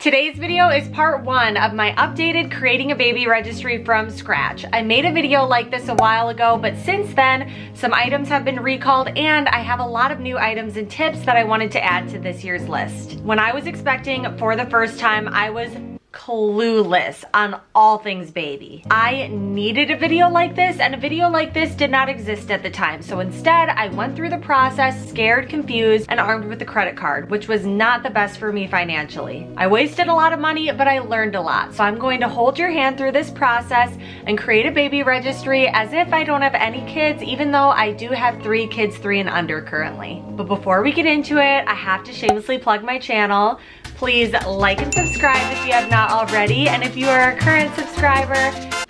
Today's video is part 1 of my updated creating a baby registry from scratch. I made a video like this a while ago, but since then, some items have been recalled and I have a lot of new items and tips that I wanted to add to this year's list. When I was expecting for the first time, I was clueless on all things baby. I needed a video like this, and a video like this did not exist at the time. So instead, I went through the process scared, confused, and armed with a credit card, which was not the best for me financially. I wasted a lot of money, but I learned a lot. So I'm going to hold your hand through this process and create a baby registry as if I don't have any kids, even though I do have 3 kids 3 and under currently. But before we get into it, I have to shamelessly plug my channel. Please like and subscribe if you have not already, and if you are a current subscriber,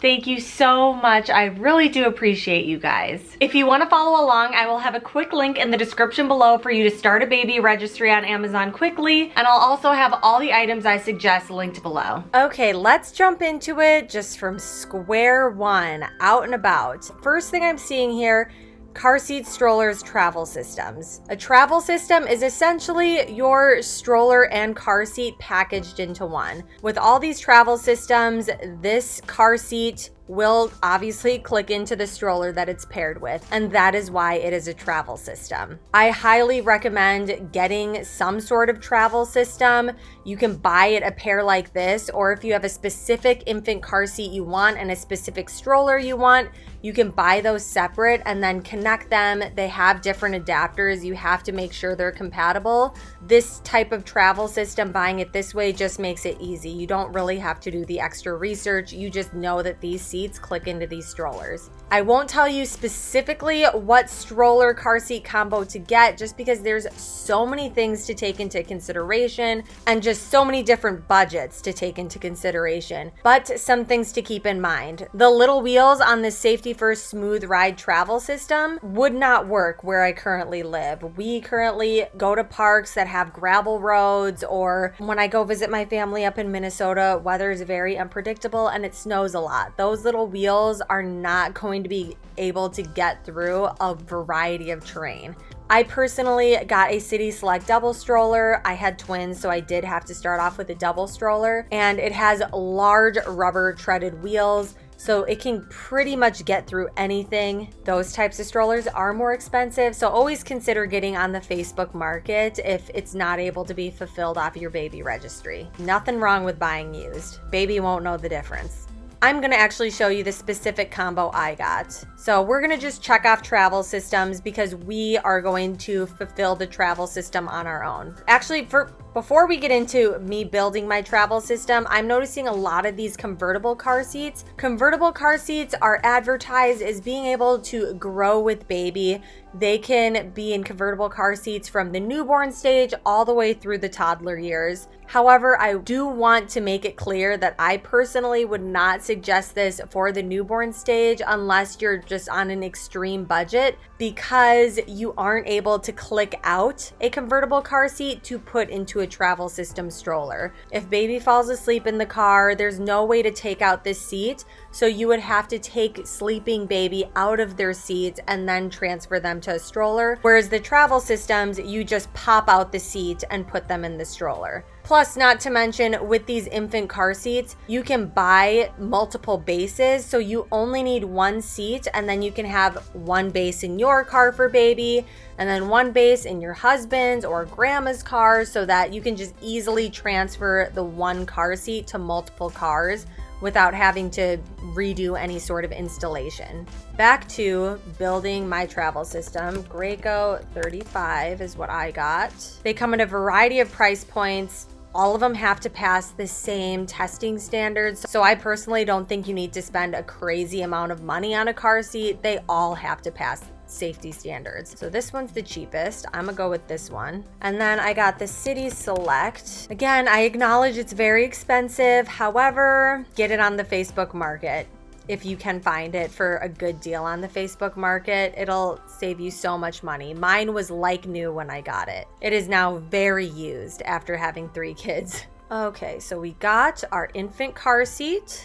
thank you so much. I really do appreciate you guys. If you want to follow along, I will have a quick link in the description below for you to start a baby registry on Amazon quickly, and I'll also have all the items I suggest linked below. Okay, let's jump into it just from square one, out and about. First thing I'm seeing here, car seat strollers, travel systems. A travel system is essentially your stroller and car seat packaged into one. With all these travel systems, this car seat will obviously click into the stroller that it's paired with, and that is why it is a travel system. I highly recommend getting some sort of travel system. You can buy it a pair like this, or if you have a specific infant car seat you want and a specific stroller you want, you can buy those separate and then connect them. They have different adapters. You have to make sure they're compatible. This type of travel system, buying it this way just makes it easy. You don't really have to do the extra research. You just know that these seats click into these strollers. I won't tell you specifically what stroller car seat combo to get, just because there's so many things to take into consideration and just so many different budgets to take into consideration. But some things to keep in mind. The little wheels on this Safety First Smooth Ride travel system would not work where I currently live. We currently go to parks that have gravel roads, or when I go visit my family up in Minnesota, weather is very unpredictable and it snows a lot. Those little wheels are not going to be able to get through a variety of terrain. I personally got a City Select double stroller. I had twins, so I did have to start off with a double stroller, and it has large rubber treaded wheels, so it can pretty much get through anything. Those types of strollers are more expensive, so always consider getting on the Facebook market if it's not able to be fulfilled off your baby registry. Nothing wrong with buying used. Baby won't know the difference. I'm gonna actually show you the specific combo I got. So we're gonna just check off travel systems because we are going to fulfill the travel system on our own. Actually, before we get into me building my travel system, I'm noticing a lot of these convertible car seats. Convertible car seats are advertised as being able to grow with baby. They can be in convertible car seats from the newborn stage all the way through the toddler years. However, I do want to make it clear that I personally would not suggest this for the newborn stage unless you're just on an extreme budget, because you aren't able to click out a convertible car seat to put into a travel system stroller. If baby falls asleep in the car, there's no way to take out this seat, so you would have to take sleeping baby out of their seat and then transfer them to a stroller, whereas the travel systems, you just pop out the seat and put them in the stroller. Plus, not to mention, with these infant car seats, you can buy multiple bases, so you only need one seat, and then you can have one base in your car for baby, and then one base in your husband's or grandma's car, so that you can just easily transfer the one car seat to multiple cars without having to redo any sort of installation. Back to building my travel system. Graco 35 is what I got. They come in a variety of price points. All of them have to pass the same testing standards. So I personally don't think you need to spend a crazy amount of money on a car seat. They all have to pass safety standards. So this one's the cheapest. I'm gonna go with this one. And then I got the City Select. Again, I acknowledge it's very expensive. However, get it on the Facebook market. If you can find it for a good deal on the Facebook market, it'll save you so much money. Mine was like new when I got it. It is now very used after having 3 kids. Okay, so we got our infant car seat.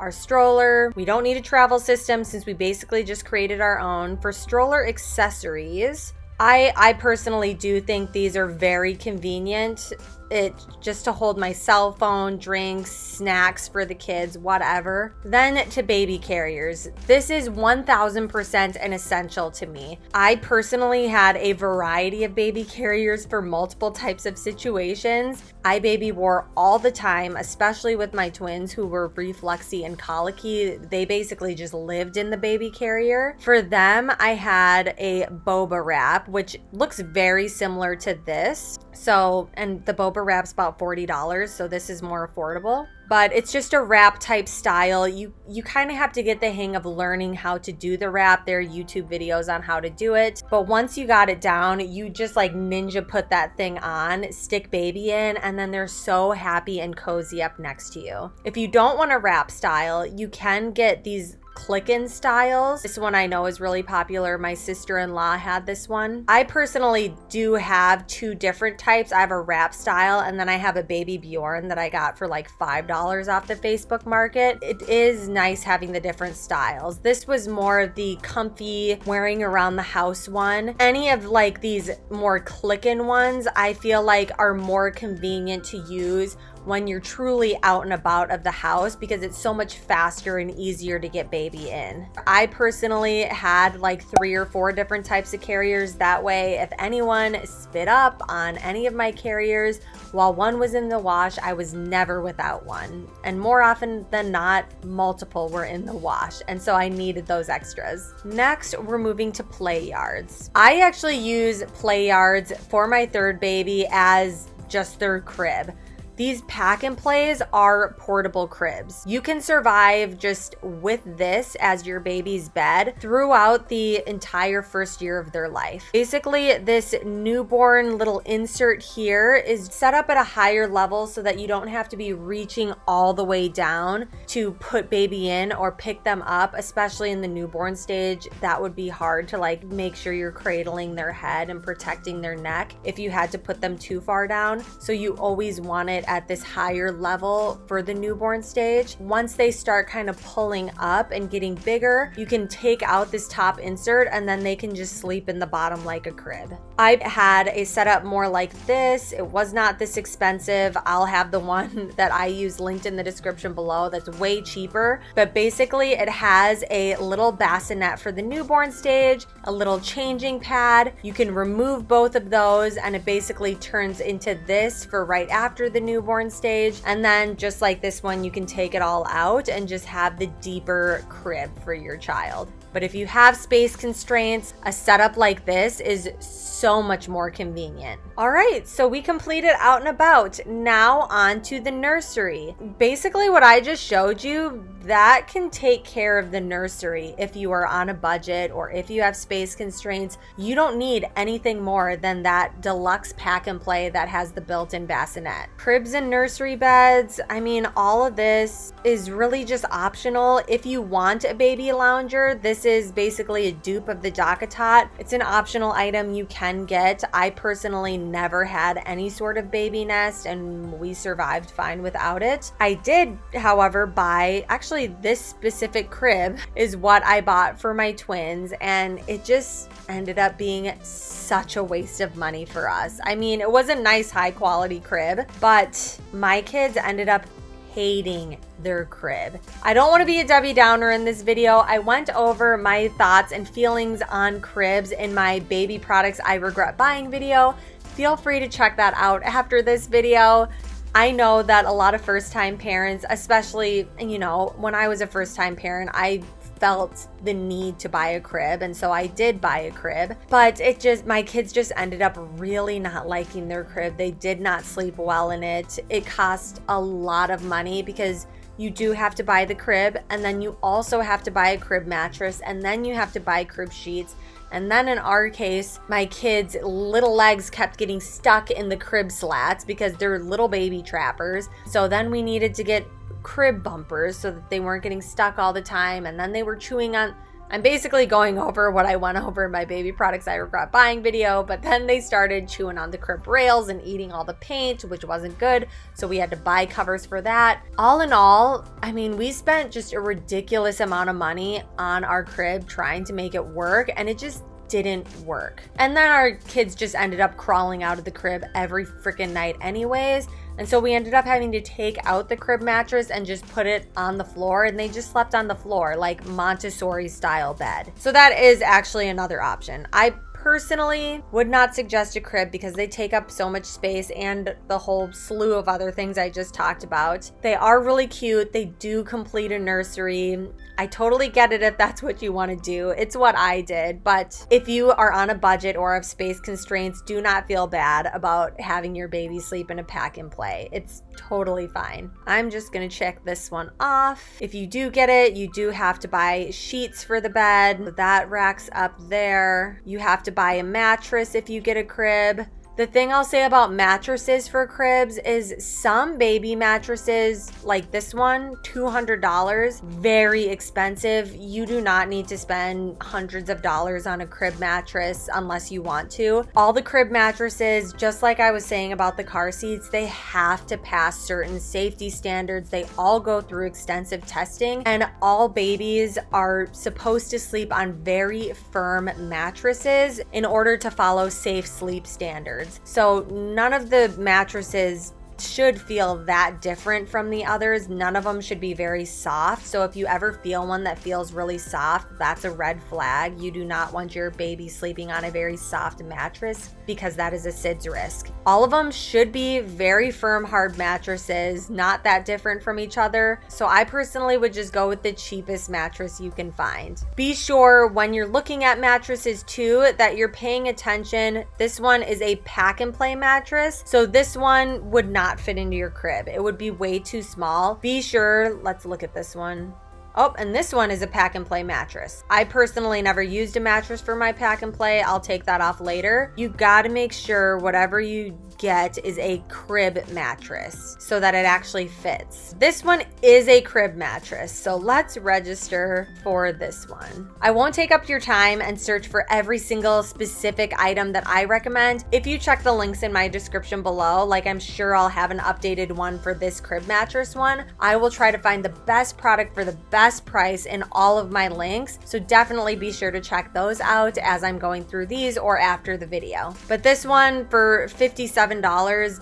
Our stroller. We don't need a travel system since we basically just created our own. For stroller accessories, I personally do think these are very convenient. It just to hold my cell phone, drinks, snacks for the kids, whatever. Then to baby carriers. This is 1000% an essential to me. I personally had a variety of baby carriers for multiple types of situations. I baby wore all the time, especially with my twins who were refluxy and colicky. They basically just lived in the baby carrier. For them, I had a boba wrap, which looks very similar to this. So, and the boba wrap's about $40, so this is more affordable. But it's just a wrap type style. You kind of have to get the hang of learning how to do the wrap. There are YouTube videos on how to do it. But once you got it down, you just like ninja put that thing on, stick baby in, and then they're so happy and cozy up next to you. If you don't want a wrap style, you can get these click-in styles. This one I know is really popular. My sister-in-law had this one. I personally do have two different types. I have a wrap style, and then I have a baby Bjorn that I got for like $5 off the Facebook market. It is nice having the different styles. This was more of the comfy wearing around the house one. Any of like these more click-in ones I feel like are more convenient to use when you're truly out and about of the house because it's so much faster and easier to get baby in. I personally had like 3 or 4 different types of carriers. That way, if anyone spit up on any of my carriers while one was in the wash, I was never without one. And more often than not, multiple were in the wash. And so I needed those extras. Next, we're moving to play yards. I actually use play yards for my third baby as just their crib. These pack and plays are portable cribs. You can survive just with this as your baby's bed throughout the entire first year of their life. Basically, this newborn little insert here is set up at a higher level so that you don't have to be reaching all the way down to put baby in or pick them up, especially in the newborn stage. That would be hard to like make sure you're cradling their head and protecting their neck if you had to put them too far down. So you always want it at this higher level for the newborn stage. Once they start kind of pulling up and getting bigger, you can take out this top insert and then they can just sleep in the bottom like a crib. I had a setup more like this. It was not this expensive. I'll have the one that I use linked in the description below that's way cheaper. But basically it has a little bassinet for the newborn stage, a little changing pad. You can remove both of those and it basically turns into this for right after the newborn stage. And then just like this one, you can take it all out and just have the deeper crib for your child. But if you have space constraints, a setup like this is so much more convenient. All right, so we completed out and about. Now on to the nursery. Basically what I just showed you, that can take care of the nursery if you are on a budget or if you have space constraints. You don't need anything more than that deluxe pack and play that has the built-in bassinet. Cribs and nursery beds, I mean, all of this is really just optional. If you want a baby lounger, this is basically a dupe of the DockATot. It's an optional item you can get. I personally never had any sort of baby nest and we survived fine without it. I did, however, buy, actually this specific crib is what I bought for my twins and it just ended up being such a waste of money for us. I mean, it was a nice high quality crib, but my kids ended up hating their crib. I don't want to be a Debbie Downer in this video. I went over my thoughts and feelings on cribs in my baby products I regret buying video. Feel free to check that out after this video. I know that a lot of first-time parents, especially, you know, when I was a first-time parent, I felt the need to buy a crib, and so I did buy a crib, but my kids just ended up really not liking their crib. They did not sleep well in it. It cost a lot of money because you do have to buy the crib, and then you also have to buy a crib mattress, and then you have to buy crib sheets. And then in our case, my kids' little legs kept getting stuck in the crib slats because they're little baby trappers. So then we needed to get crib bumpers so that they weren't getting stuck all the time. And then they were chewing on, I'm basically going over what I went over in my baby products I regret buying video, but then they started chewing on the crib rails and eating all the paint, which wasn't good. So we had to buy covers for that. All in all, I mean, we spent just a ridiculous amount of money on our crib trying to make it work, and it just didn't work. And then our kids just ended up crawling out of the crib every freaking night anyways. And so we ended up having to take out the crib mattress and just put it on the floor, and they just slept on the floor like Montessori style bed. So that is actually another option. I personally would not suggest a crib because they take up so much space and the whole slew of other things I just talked about. They are really cute. They do complete a nursery. I totally get it if that's what you want to do. It's what I did. But if you are on a budget or have space constraints, do not feel bad about having your baby sleep in a pack and play. It's totally fine. I'm just going to check this one off. If you do get it, you do have to buy sheets for the bed. That racks up there. You have to buy a mattress if you get a crib. The thing I'll say about mattresses for cribs is some baby mattresses, like this one, $200, very expensive. You do not need to spend hundreds of dollars on a crib mattress unless you want to. All the crib mattresses, just like I was saying about the car seats, they have to pass certain safety standards. They all go through extensive testing, and all babies are supposed to sleep on very firm mattresses in order to follow safe sleep standards. So none of the mattresses should feel that different from the others. None of them should be very soft. So if you ever feel one that feels really soft, that's a red flag. You do not want your baby sleeping on a very soft mattress because that is a SIDS risk. All of them should be very firm, hard mattresses, not that different from each other. So I personally would just go with the cheapest mattress you can find. Be sure when you're looking at mattresses too that you're paying attention. This one is a pack and play mattress. So this one would not fit into your crib. It would be way too small. Be sure, let's look at this one. Oh, and this one is a pack and play mattress. I personally never used a mattress for my pack and play. I'll take that off later. You gotta make sure whatever you get is a crib mattress so that it actually fits. This one is a crib mattress, so let's register for this one. I won't take up your time and search for every single specific item that I recommend. If you check the links in my description below, like I'm sure I'll have an updated one for this crib mattress one, I will try to find the best product for the best price in all of my links. So definitely be sure to check those out as I'm going through these or after the video. But this one for $57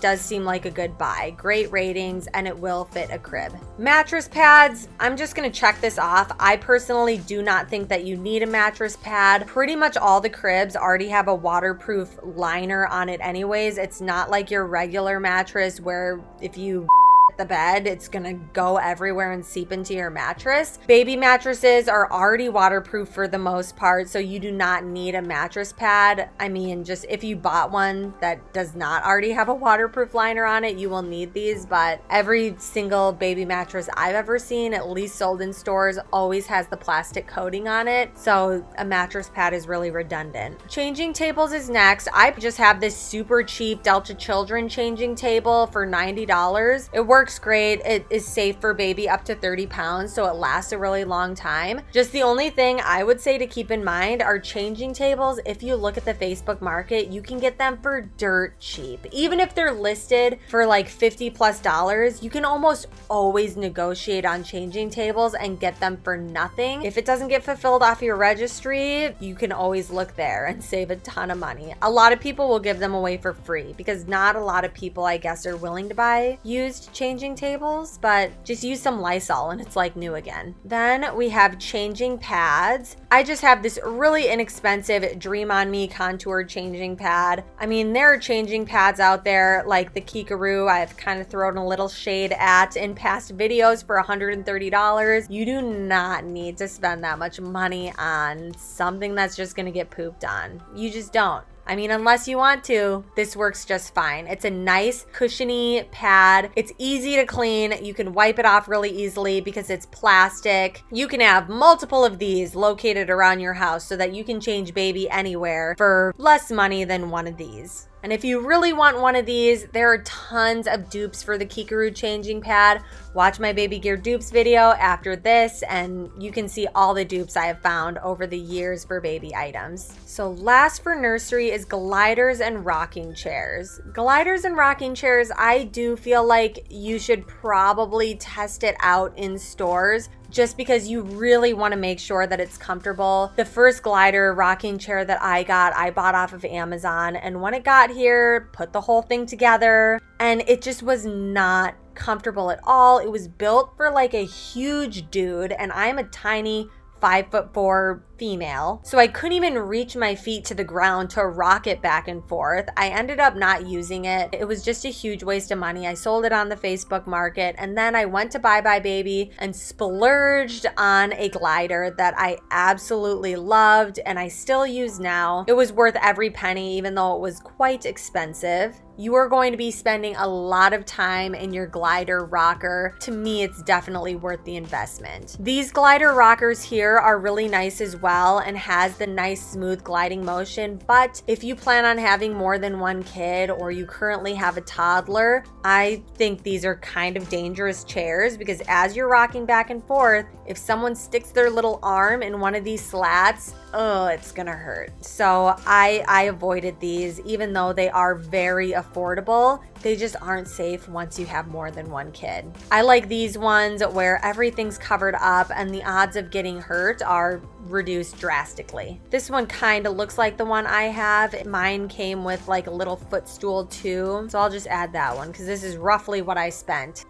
does seem like a good buy. Great ratings, and it will fit a crib. Mattress pads, I'm just gonna check this off. I personally do not think that you need a mattress pad. Pretty much all the cribs already have a waterproof liner on it anyways. It's not like your regular mattress where if you the bed, it's gonna go everywhere and seep into your mattress. Baby mattresses are already waterproof for the most part, so you do not need a mattress pad. I mean, just if you bought one that does not already have a waterproof liner on it, you will need these, but every single baby mattress I've ever seen, at least sold in stores, always has the plastic coating on it, so a mattress pad is really redundant. Changing tables is next. I just have this super cheap Delta Children changing table for $90. It works great. It is safe for baby up to 30 pounds, so it lasts a really long time. Just the only thing I would say to keep in mind are changing tables. If you look at the Facebook market, you can get them for dirt cheap. Even if they're listed for like $50+, you can almost always negotiate on changing tables and get them for nothing. If it doesn't get fulfilled off your registry, you can always look there and save a ton of money. A lot of people will give them away for free because not a lot of people, I guess, are willing to buy used changing tables, but just use some Lysol and it's like new again. Then we have changing pads. I just have this really inexpensive Dream On Me contour changing pad. I mean, there are changing pads out there like the Kikaroo I've kind of thrown a little shade at in past videos for $130. You do not need to spend that much money on something that's just gonna get pooped on. You just don't. I mean, unless you want to, this works just fine. It's a nice cushiony pad. It's easy to clean. You can wipe it off really easily because it's plastic. You can have multiple of these located around your house so that you can change baby anywhere for less money than one of these. And if you really want one of these, there are tons of dupes for the Kikaroo changing pad. Watch my baby gear dupes video after this and you can see all the dupes I have found over the years for baby items. So last for nursery is gliders and rocking chairs. Gliders and rocking chairs, I do feel like you should probably test it out in stores just because you really want to make sure that it's comfortable. The first glider rocking chair that I bought off of Amazon, and when it got here, put the whole thing together, and it just was not comfortable at all. It was built for like a huge dude, and I'm a tiny 5'4" female, so I couldn't even reach my feet to the ground to rock it back and forth. I ended up not using it. It was just a huge waste of money. I sold it on the Facebook market, and then I went to Buy Buy Baby and splurged on a glider that I absolutely loved and I still use now. It was worth every penny, even though it was quite expensive. You are going to be spending a lot of time in your glider rocker. To me, it's definitely worth the investment. These glider rockers here are really nice as well and has the nice smooth gliding motion, but if you plan on having more than one kid or you currently have a toddler, I think these are kind of dangerous chairs because as you're rocking back and forth, if someone sticks their little arm in one of these slats, oh, it's gonna hurt. So I avoided these, even though they are very affordable. They just aren't safe once you have more than one kid. I like these ones where everything's covered up and the odds of getting hurt are reduced drastically. This one kind of looks like the one I have. Mine came with like a little footstool too, so I'll just add that one because this is roughly what I spent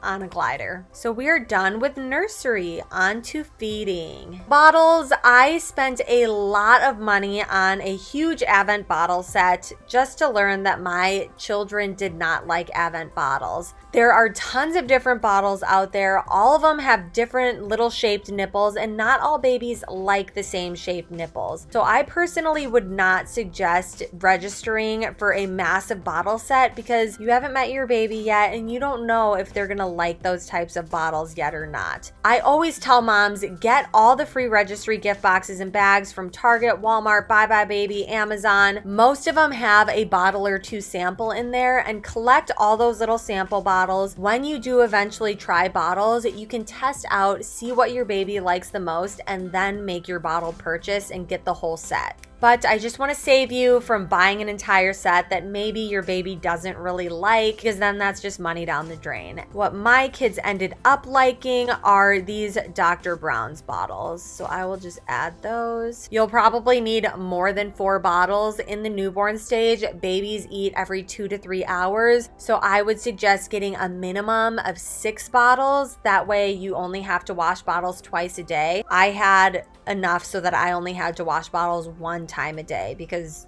on a glider. So we are done with nursery. On to feeding. Bottles, I spent a lot of money on a huge Avent bottle set just to learn that my children did not like Avent bottles. There are tons of different bottles out there. All of them have different little shaped nipples, and not all babies like the same shaped nipples. So I personally would not suggest registering for a massive bottle set because you haven't met your baby yet and you don't know if they're gonna like those types of bottles yet or not. I always tell moms, get all the free registry gift boxes and bags from Target, Walmart, Buy Buy Baby, Amazon. Most of them have a bottle or two sample in there, and collect all those little sample bottles. When you do eventually try bottles, you can test out, see what your baby likes the most, and then make your bottle purchase and get the whole set. But I just want to save you from buying an entire set that maybe your baby doesn't really like, because then that's just money down the drain. What my kids ended up liking are these Dr. Brown's bottles. So I will just add those. You'll probably need more than 4 bottles. In the newborn stage, babies eat every 2 to 3 hours. So I would suggest getting a minimum of 6 bottles. That way you only have to wash bottles twice a day. I had enough so that I only had to wash bottles 1 time a day because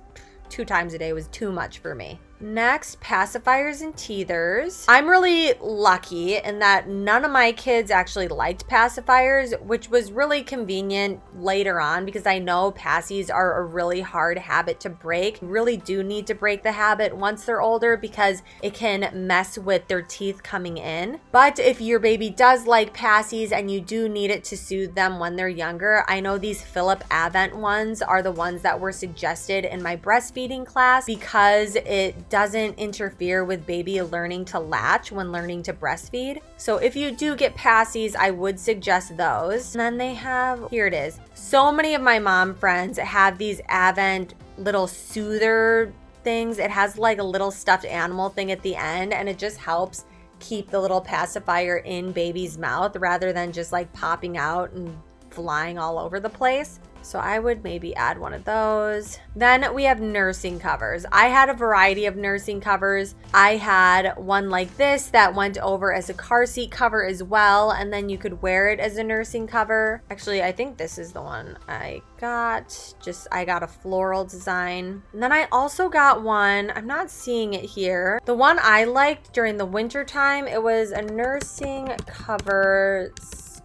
2 times a day was too much for me. Next, pacifiers and teethers. I'm really lucky in that none of my kids actually liked pacifiers, which was really convenient later on because I know passies are a really hard habit to break. You really do need to break the habit once they're older because it can mess with their teeth coming in. But if your baby does like passies and you do need it to soothe them when they're younger, I know these Philip Avent ones are the ones that were suggested in my breastfeeding class because it doesn't interfere with baby learning to latch when learning to breastfeed. So if you do get passies, I would suggest those. And then they have, here it is. So many of my mom friends have these Avent little soother things. It has like a little stuffed animal thing at the end, and it just helps keep the little pacifier in baby's mouth rather than just like popping out and flying all over the place. So I would maybe add one of those. Then we have nursing covers. I had a variety of nursing covers. I had one like this that went over as a car seat cover as well, and then you could wear it as a nursing cover. Actually, I think this is the one I got. I got a floral design. And then I also got one, I'm not seeing it here. The one I liked during the winter time, it was a nursing cover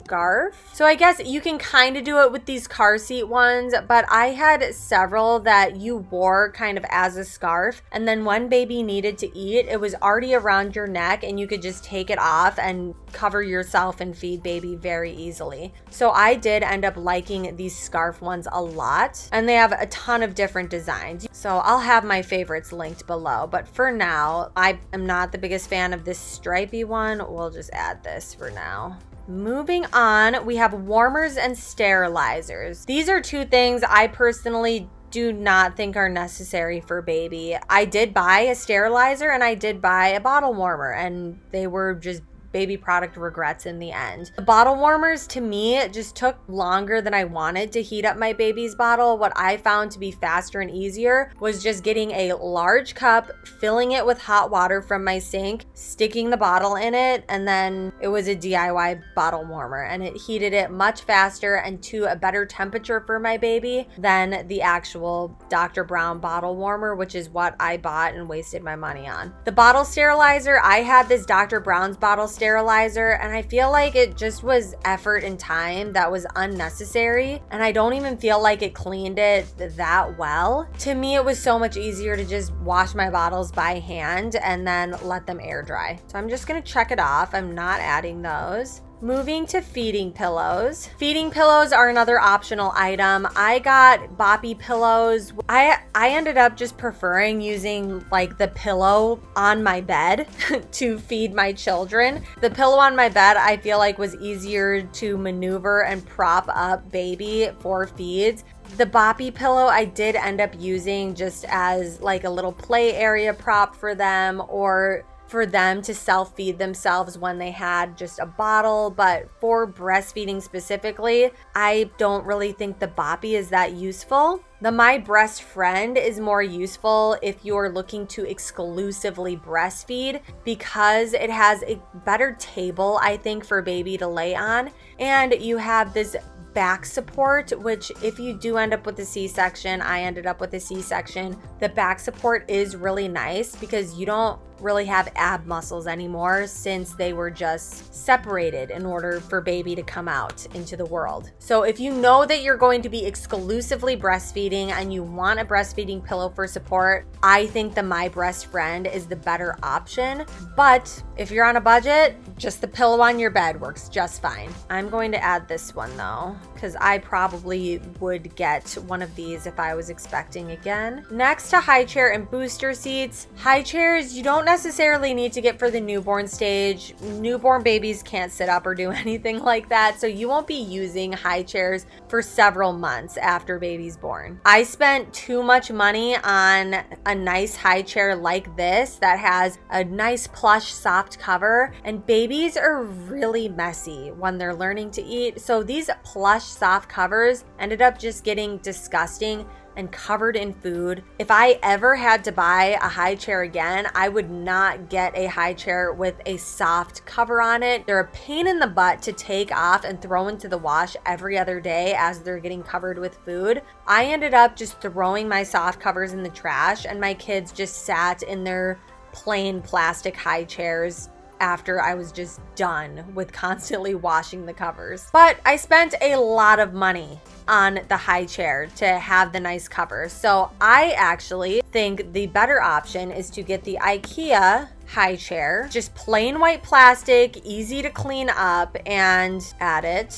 scarf. So I guess you can kind of do it with these car seat ones, but I had several that you wore kind of as a scarf, and then when baby needed to eat, it was already around your neck and you could just take it off and cover yourself and feed baby very easily. So I did end up liking these scarf ones a lot, and they have a ton of different designs. So I'll have my favorites linked below, but for now, I am not the biggest fan of this stripy one. We'll just add this for now. Moving on, we have warmers and sterilizers. These are 2 things I personally do not think are necessary for baby. I did buy a sterilizer and I did buy a bottle warmer, and they were just baby product regrets in the end. The bottle warmers, to me, it just took longer than I wanted to heat up my baby's bottle. What I found to be faster and easier was just getting a large cup, filling it with hot water from my sink, sticking the bottle in it, and then it was a DIY bottle warmer, and it heated it much faster and to a better temperature for my baby than the actual Dr. Brown bottle warmer, which is what I bought and wasted my money on. The bottle sterilizer, I had this Dr. Brown's bottle sterilizer, and I feel like it just was effort and time that was unnecessary, and I don't even feel like it cleaned it that well. To me, it was so much easier to just wash my bottles by hand and then let them air dry. So I'm just gonna check it off. I'm not adding those. Moving to feeding pillows. Feeding pillows are another optional item. I got boppy pillows. I ended up just preferring using like the pillow on my bed to feed my children. The pillow on my bed I feel like was easier to maneuver and prop up baby for feeds. The boppy pillow I did end up using just as like a little play area prop for them, or for them to self-feed themselves when they had just a bottle. But for breastfeeding specifically, I don't really think the boppy is that useful. The My Breast Friend is more useful if you're looking to exclusively breastfeed, because it has a better table, I think, for baby to lay on, and you have this back support, which if you do end up with a C-section, I ended up with a C-section, the back support is really nice because you don't really have ab muscles anymore, since they were just separated in order for baby to come out into the world. So if you know that you're going to be exclusively breastfeeding and you want a breastfeeding pillow for support, I think the My Breast Friend is the better option. But if you're on a budget, just the pillow on your bed works just fine. I'm going to add this one though, because I probably would get one of these if I was expecting again. Next to high chair and booster seats. High chairs you don't necessarily need to get for the newborn stage. Newborn babies can't sit up or do anything like that, so you won't be using high chairs for several months after baby's born. I spent too much money on a nice high chair like this that has a nice plush soft cover, and babies are really messy when they're learning to eat, so these plush soft covers ended up just getting disgusting and covered in food. If I ever had to buy a high chair again, I would not get a high chair with a soft cover on it. They're a pain in the butt to take off and throw into the wash every other day as they're getting covered with food. I ended up just throwing my soft covers in the trash, and my kids just sat in their plain plastic high chairs after I was just done with constantly washing the covers. But I spent a lot of money on the high chair to have the nice covers. So I actually think the better option is to get the Ikea high chair, just plain white plastic, easy to clean up, and add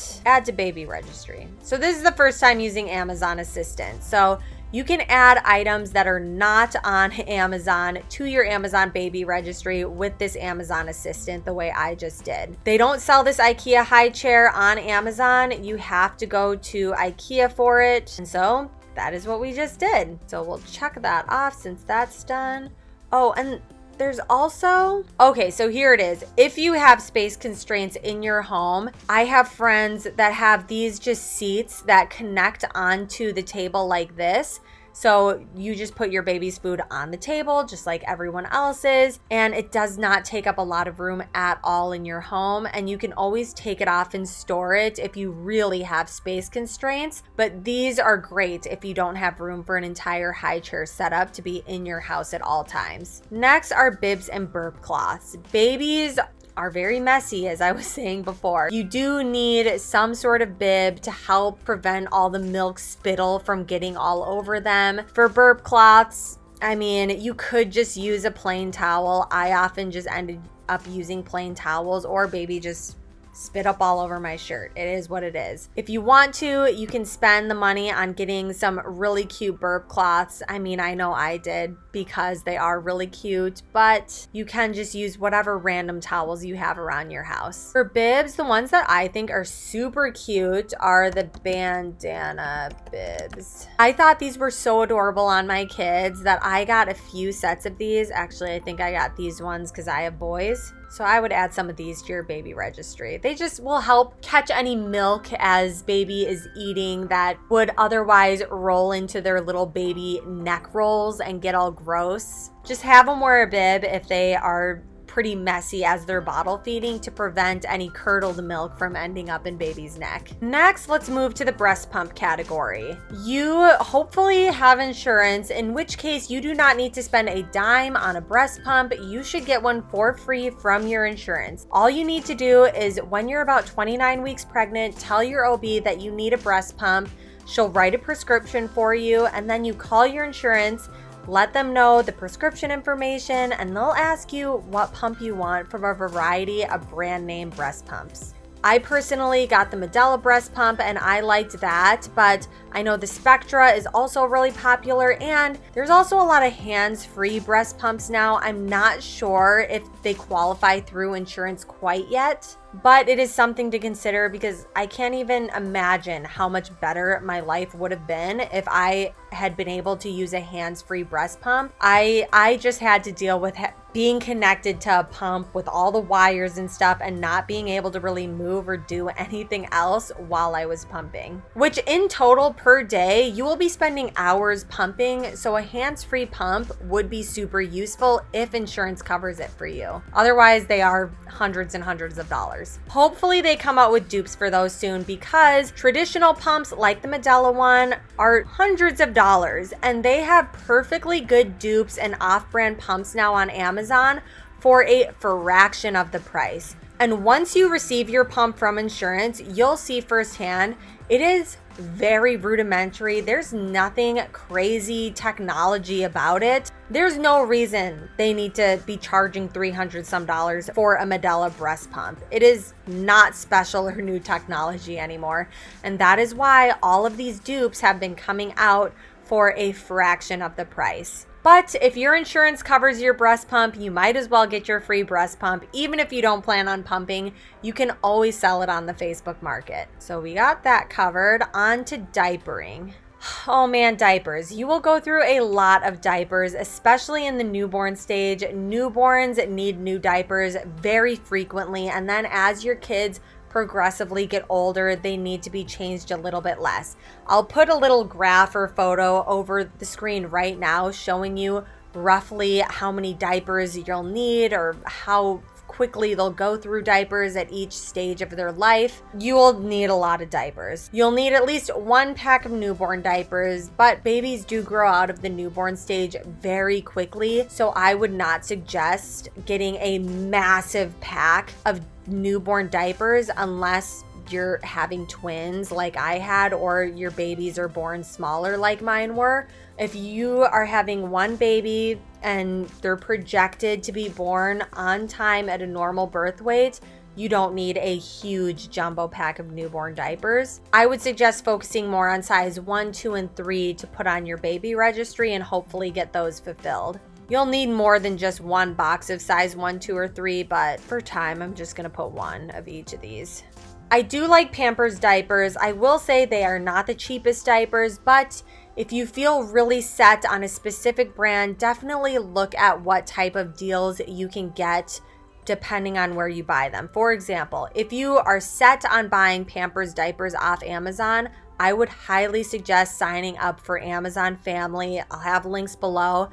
to baby registry. So this is the first time using Amazon Assistant. So you can add items that are not on Amazon to your Amazon baby registry with this Amazon Assistant the way I just did. They don't sell this Ikea high chair on Amazon. You have to go to Ikea for it. And so that is what we just did. So we'll check that off since that's done. Oh, and there's also, okay, so here it is. If you have space constraints in your home, I have friends that have these just seats that connect onto the table like this. So you just put your baby's food on the table just like everyone else's, and it does not take up a lot of room at all in your home, and you can always take it off and store it if you really have space constraints. But these are great if you don't have room for an entire high chair setup to be in your house at all times. Next are bibs and burp cloths. Babies are very messy, as I was saying before. You do need some sort of bib to help prevent all the milk spittle from getting all over them. For burp cloths, I mean, you could just use a plain towel. I often just ended up using plain towels, or baby just spit up all over my shirt. It is what it is. If you want to, you can spend the money on getting some really cute burp cloths. I mean, I know I did because they are really cute, but you can just use whatever random towels you have around your house. For bibs, the ones that I think are super cute are the bandana bibs. I thought these were so adorable on my kids that I got a few sets of these. Actually, I think I got these ones because I have boys. So I would add some of these to your baby registry. They just will help catch any milk as baby is eating that would otherwise roll into their little baby neck rolls and get all gross. Just have them wear a bib if they are pretty messy as they're bottle feeding to prevent any curdled milk from ending up in baby's neck. Next, let's move to the breast pump category. You hopefully have insurance, in which case you do not need to spend a dime on a breast pump. You should get one for free from your insurance. All you need to do is when you're about 29 weeks pregnant, tell your OB that you need a breast pump. She'll write a prescription for you, and then you call your insurance, let them know the prescription information, and they'll ask you what pump you want from a variety of brand name breast pumps. I personally got the Medela breast pump and I liked that, but I know the Spectra is also really popular, and there's also a lot of hands-free breast pumps now. I'm not sure if they qualify through insurance quite yet, but it is something to consider because I can't even imagine how much better my life would have been if I had been able to use a hands-free breast pump. I just had to deal with being connected to a pump with all the wires and stuff and not being able to really move or do anything else while I was pumping. Which in total per day, you will be spending hours pumping, so a hands-free pump would be super useful if insurance covers it for you. Otherwise, they are hundreds and hundreds of dollars. Hopefully they come out with dupes for those soon, because traditional pumps like the Medela one are hundreds of dollars, and they have perfectly good dupes and off-brand pumps now on Amazon for a fraction of the price. And once you receive your pump from insurance, you'll see firsthand it is very rudimentary. There's nothing crazy technology about it. There's no reason they need to be charging $300 some for a Medela breast pump. It is not special or new technology anymore. And that is why all of these dupes have been coming out for a fraction of the price. But if your insurance covers your breast pump, you might as well get your free breast pump. Even if you don't plan on pumping, you can always sell it on the Facebook market. So we got that covered. On to diapering. Oh man, diapers. You will go through a lot of diapers, especially in the newborn stage. Newborns need new diapers very frequently, and then as your kids progressively get older, they need to be changed a little bit less. I'll put a little graph or photo over the screen right now showing you roughly how many diapers you'll need or how quickly they'll go through diapers at each stage of their life. You will need a lot of diapers. You'll need at least one pack of newborn diapers, but babies do grow out of the newborn stage very quickly, so I would not suggest getting a massive pack of newborn diapers unless you're having twins like I had, or your babies are born smaller like mine were. If you are having one baby and they're projected to be born on time at a normal birth weight, you don't need a huge jumbo pack of newborn diapers. I would suggest focusing more on size 1, 2, and 3 to put on your baby registry and hopefully get those fulfilled. You'll need more than just one box of size 1, 2, or 3, but for time, I'm just gonna put one of each of these. I do like Pampers diapers. I will say they are not the cheapest diapers, but if you feel really set on a specific brand, definitely look at what type of deals you can get depending on where you buy them. For example, if you are set on buying Pampers diapers off Amazon, I would highly suggest signing up for Amazon Family. I'll have links below.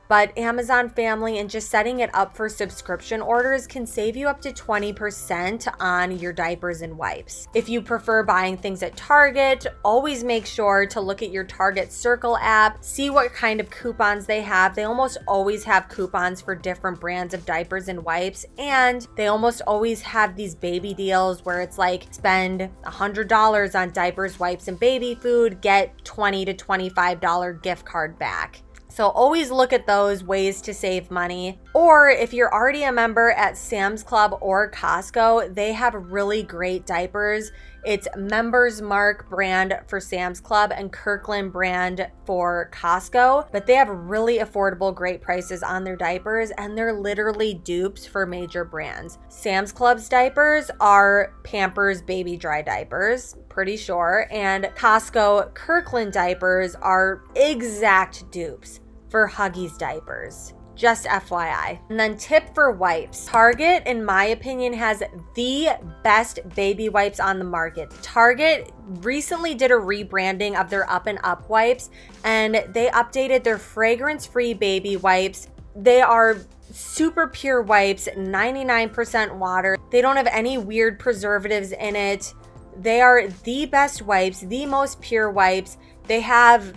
But Amazon Family and just setting it up for subscription orders can save you up to 20% on your diapers and wipes. If you prefer buying things at Target, always make sure to look at your Target Circle app, see what kind of coupons they have. They almost always have coupons for different brands of diapers and wipes, and they almost always have these baby deals where it's like spend $100 on diapers, wipes, and baby food, get $20 to $25 gift card back. So always look at those ways to save money. Or if you're already a member at Sam's Club or Costco, they have really great diapers. It's Members Mark brand for Sam's Club and Kirkland brand for Costco, but they have really affordable, great prices on their diapers, and they're literally dupes for major brands. Sam's Club's diapers are Pampers Baby Dry diapers, pretty sure, and Costco Kirkland diapers are exact dupes for Huggies diapers. Just FYI. And then tip for wipes. Target, in my opinion, has the best baby wipes on the market. Target recently did a rebranding of their Up and Up wipes, and they updated their fragrance-free baby wipes. They are super pure wipes, 99% water. They don't have any weird preservatives in it. They are the best wipes, the most pure wipes. They have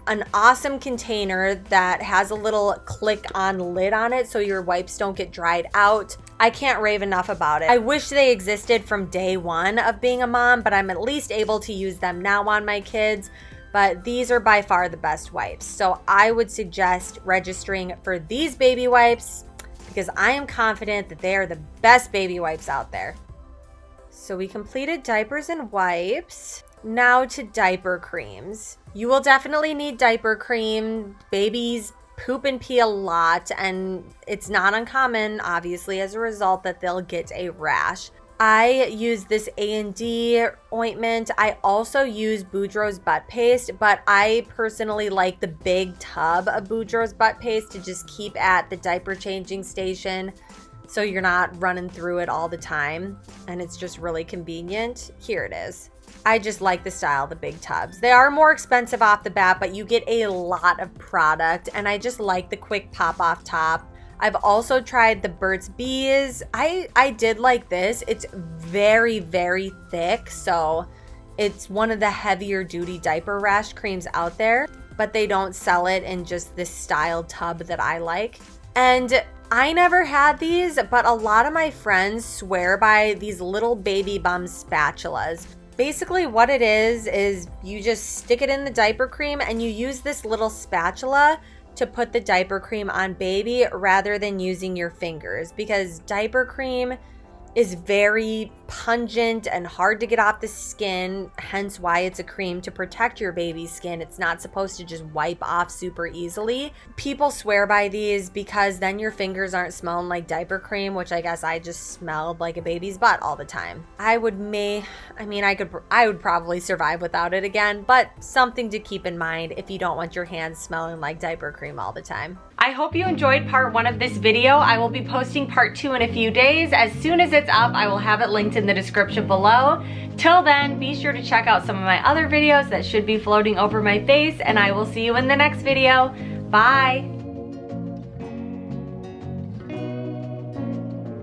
an awesome container that has a little click-on lid on it so your wipes don't get dried out. I can't rave enough about it. I wish they existed from day one of being a mom, but I'm at least able to use them now on my kids. But these are by far the best wipes. So I would suggest registering for these baby wipes because I am confident that they are the best baby wipes out there. So we completed diapers and wipes. Now to diaper creams. You will definitely need diaper cream. Babies poop and pee a lot, and it's not uncommon, obviously, as a result that they'll get a rash. I use this A&D ointment. I also use Boudreaux's butt paste, but I personally like the big tub of Boudreaux's butt paste to just keep at the diaper changing station so you're not running through it all the time, and it's just really convenient. Here it is. I just like the style, the big tubs. They are more expensive off the bat, but you get a lot of product, and I just like the quick pop off top. I've also tried the Burt's Bees. I did like this. It's very, very thick, so it's one of the heavier duty diaper rash creams out there, but they don't sell it in just this style tub that I like. And I never had these, but a lot of my friends swear by these little baby bum spatulas. Basically what it is you just stick it in the diaper cream and you use this little spatula to put the diaper cream on baby rather than using your fingers, because diaper cream is very pungent and hard to get off the skin, hence why it's a cream to protect your baby's skin. It's not supposed to just wipe off super easily. People swear by these because then your fingers aren't smelling like diaper cream, which I guess I just smelled like a baby's butt all the time. I would probably survive without it again, but something to keep in mind if you don't want your hands smelling like diaper cream all the time. I hope you enjoyed part 1 of this video. I will be posting part 2 in a few days. As soon as it's up, I will have it linked in the description below. Till then, be sure to check out some of my other videos that should be floating over my face, and I will see you in the next video. Bye!